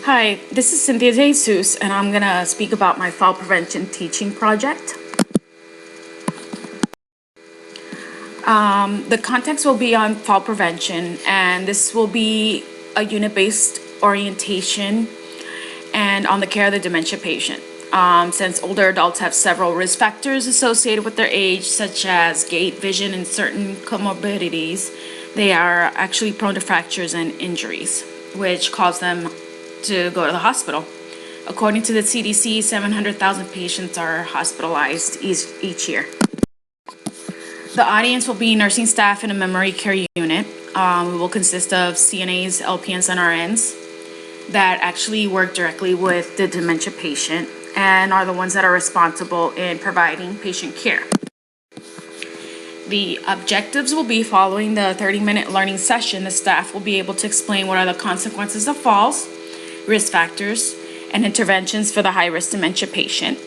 Hi, this is Synthia Jesus, and I'm going to speak about my fall prevention teaching project. The context will be on fall prevention, and this will be a unit-based orientation and on the care of the dementia patient. Since older adults have several risk factors associated with their age, such as gait, vision, and certain comorbidities, they are actually prone to fractures and injuries, which cause them to go to the hospital. According to the CDC, 700,000 patients are hospitalized each year. The audience will be nursing staff in a memory care unit. It will consist of CNAs, LPNs, and RNs that actually work directly with the dementia patient and are the ones that are responsible in providing patient care. The objectives will be following the 30-minute learning session. The staff will be able to explain what are the consequences of falls, risk factors, and interventions for the high-risk dementia patient.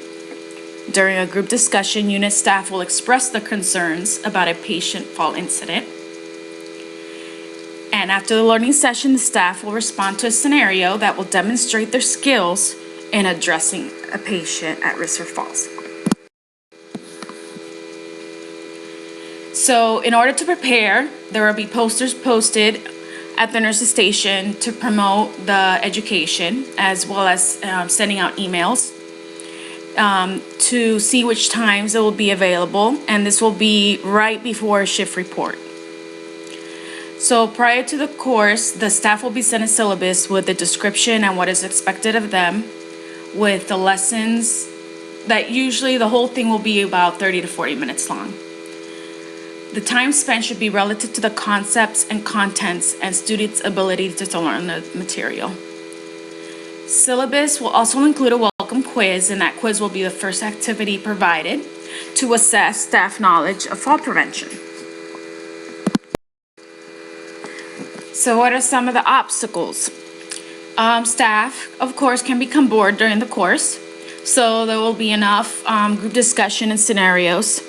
During a group discussion, unit staff will express their concerns about a patient fall incident. And after the learning session, the staff will respond to a scenario that will demonstrate their skills in addressing a patient at risk for falls. So in order to prepare, there will be posters posted at the nurse's station to promote the education, as well as sending out emails to see which times it will be available, and this will be right before a shift report. So prior to the course, the staff will be sent a syllabus with the description and what is expected of them, with the lessons that usually the whole thing will be about 30 to 40 minutes long. The time spent should be relative to the concepts and contents and students' ability to learn the material. Syllabus will also include a welcome quiz, and that quiz will be the first activity provided to assess staff knowledge of fall prevention. So what are some of the obstacles? Staff, of course, can become bored during the course, so there will be enough group discussion and scenarios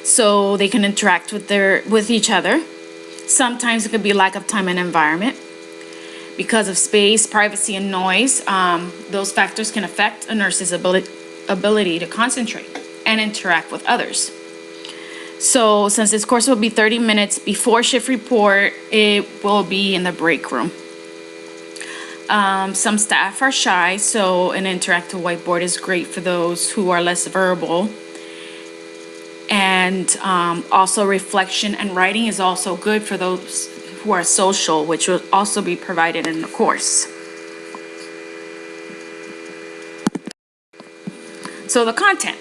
so they can interact with each other. Sometimes it could be lack of time and environment. Because of space, privacy, and noise, those factors can affect a nurse's ability to concentrate and interact with others. So since this course will be 30 minutes before shift report, it will be in the break room. Some staff are shy, so an interactive whiteboard is great for those who are less verbal. And also reflection and writing is also good for those who are social, which will also be provided in the course. So the content,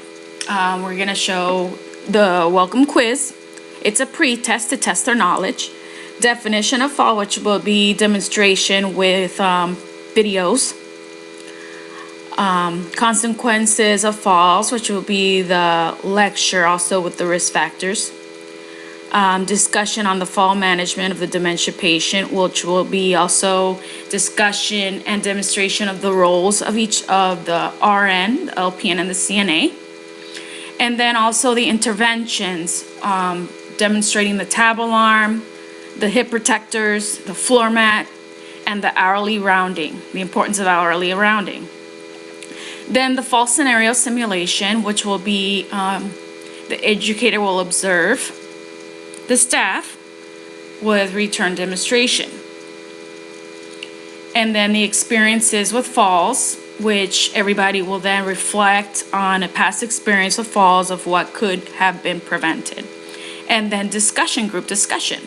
we're going to show the welcome quiz. It's a pre-test to test their knowledge. Definition of fall, which will be demonstration with videos. Consequences of falls, which will be the lecture also with the risk factors. Discussion on the fall management of the dementia patient, which will be also discussion and demonstration of the roles of each of the RN, the LPN, and the CNA. And then also the interventions, demonstrating the tab alarm, the hip protectors, the floor mat, and the hourly rounding, the importance of hourly rounding. Then the fall scenario simulation, which will be the educator will observe the staff with return demonstration. And then the experiences with falls, which everybody will then reflect on a past experience with falls of what could have been prevented. And then discussion, group discussion.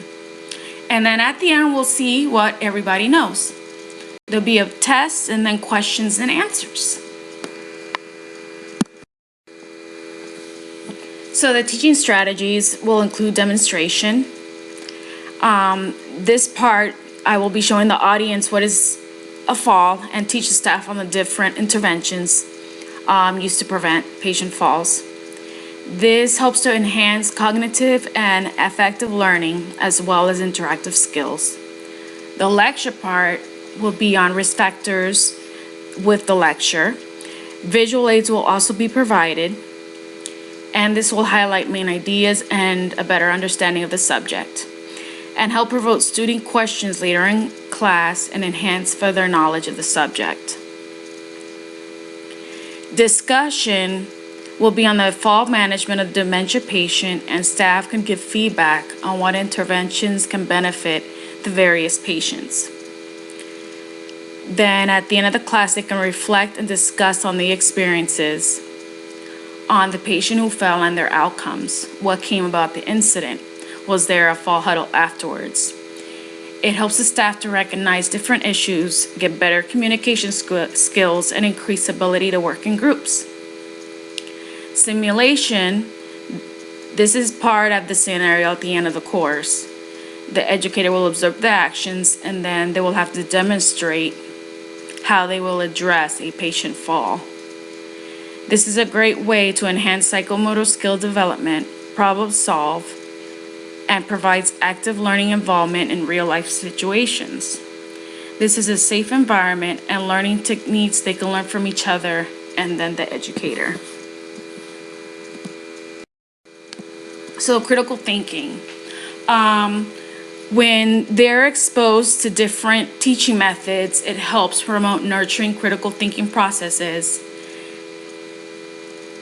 And then at the end, we'll see what everybody knows. There'll be a test and then questions and answers. So the teaching strategies will include demonstration. This part, I will be showing the audience what is a fall and teach the staff on the different interventions used to prevent patient falls. This helps to enhance cognitive and affective learning as well as interactive skills. The lecture part will be on risk factors with the lecture. Visual aids will also be provided, and this will highlight main ideas and a better understanding of the subject and help provoke student questions later in class and enhance further knowledge of the subject. Discussion will be on the fall management of the dementia patient, and staff can give feedback on what interventions can benefit the various patients. Then at the end of the class, they can reflect and discuss on the experiences on the patient who fell and their outcomes. What came about the incident? Was there a fall huddle afterwards? It helps the staff to recognize different issues, get better communication skills, and increase ability to work in groups. Simulation, this is part of the scenario at the end of the course. The educator will observe the actions, and then they will have to demonstrate how they will address a patient fall. This is a great way to enhance psychomotor skill development, problem solve, and provides active learning involvement in real-life situations. This is a safe environment and learning techniques they can learn from each other and then the educator. So critical thinking. When they're exposed to different teaching methods, it helps promote nurturing critical thinking processes,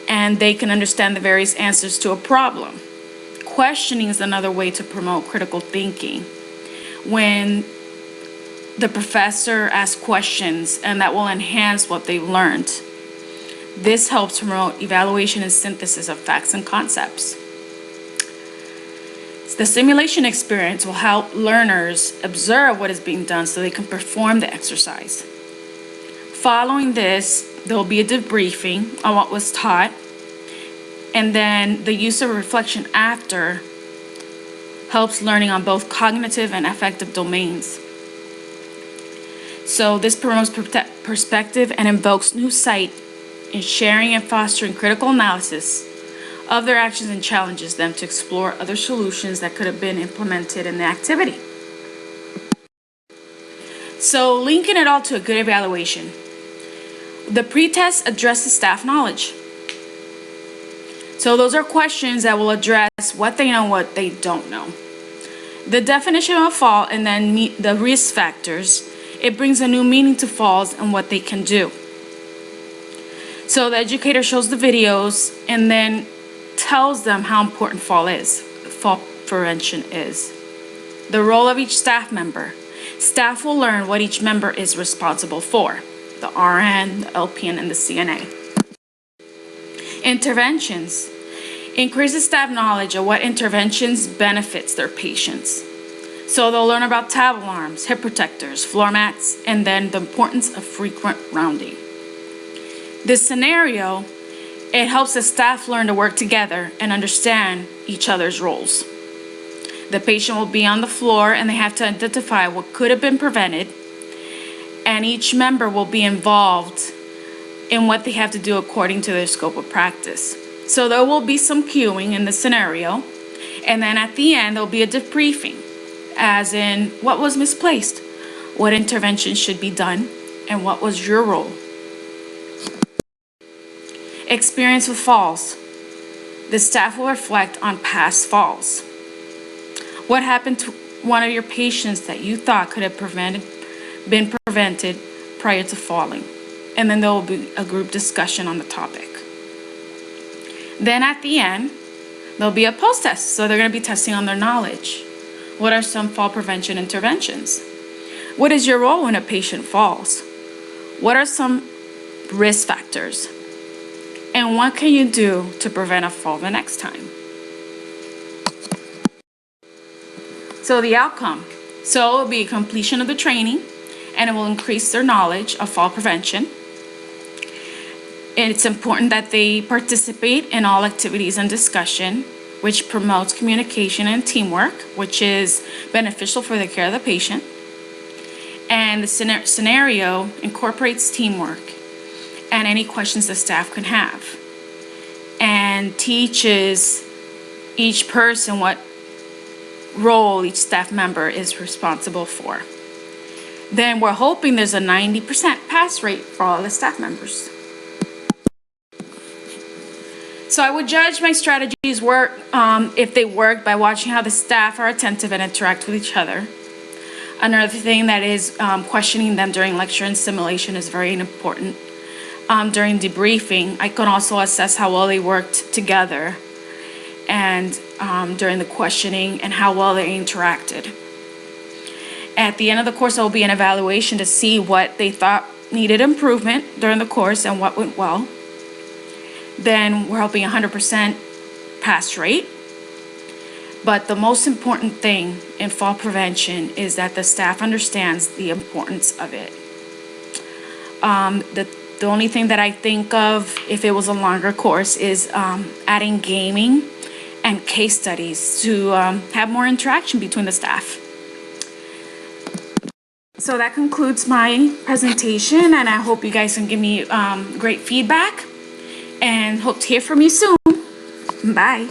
and they can understand the various answers to a problem. Questioning is another way to promote critical thinking. When the professor asks questions, and that will enhance what they've learned. This helps promote evaluation and synthesis of facts and concepts. The simulation experience will help learners observe what is being done so they can perform the exercise. Following this, there will be a debriefing on what was taught, and then the use of reflection after helps learning on both cognitive and affective domains. So this promotes perspective and invokes new sight in sharing and fostering critical analysis of their actions and challenges them to explore other solutions that could have been implemented in the activity. So linking it all to a good evaluation. The pretest addresses staff knowledge. So those are questions that will address what they know, what they don't know. The definition of fall, and then the risk factors. It brings a new meaning to falls and what they can do. So the educator shows the videos and then tells them how important fall prevention is. The role of each staff member. Staff will learn what each member is responsible for. The RN, the LPN, and the CNA. Interventions. Increases staff knowledge of what interventions benefits their patients. So they'll learn about tab alarms, hip protectors, floor mats, and then the importance of frequent rounding. This scenario, it helps the staff learn to work together and understand each other's roles. The patient will be on the floor and they have to identify what could have been prevented, and each member will be involved in what they have to do according to their scope of practice. So there will be some cueing in the scenario, and then at the end there'll be a debriefing, as in what was misplaced, what intervention should be done, and what was your role. Experience with falls. The staff will reflect on past falls. What happened to one of your patients that you thought could have been prevented prior to falling? And then there will be a group discussion on the topic. Then at the end, there'll be a post-test. So they're going to be testing on their knowledge. What are some fall prevention interventions? What is your role when a patient falls? What are some risk factors? And what can you do to prevent a fall the next time? So the outcome. So it will be a completion of the training, and it will increase their knowledge of fall prevention. It's important that they participate in all activities and discussion, which promotes communication and teamwork, which is beneficial for the care of the patient. And the scenario incorporates teamwork and any questions the staff can have, and teaches each person what role each staff member is responsible for. Then we're hoping there's a 90% pass rate for all the staff members. So I would judge my strategies work if they work by watching how the staff are attentive and interact with each other. Another thing that is questioning them during lecture and simulation is very important. During debriefing, I can also assess how well they worked together, and during the questioning and how well they interacted. At the end of the course, there will be an evaluation to see what they thought needed improvement during the course and what went well. Then we're hoping 100% pass rate. But the most important thing in fall prevention is that the staff understands the importance of it. The only thing that I think of if it was a longer course is adding gaming and case studies to have more interaction between the staff. So that concludes my presentation, and I hope you guys can give me great feedback, and hope to hear from you soon. Bye.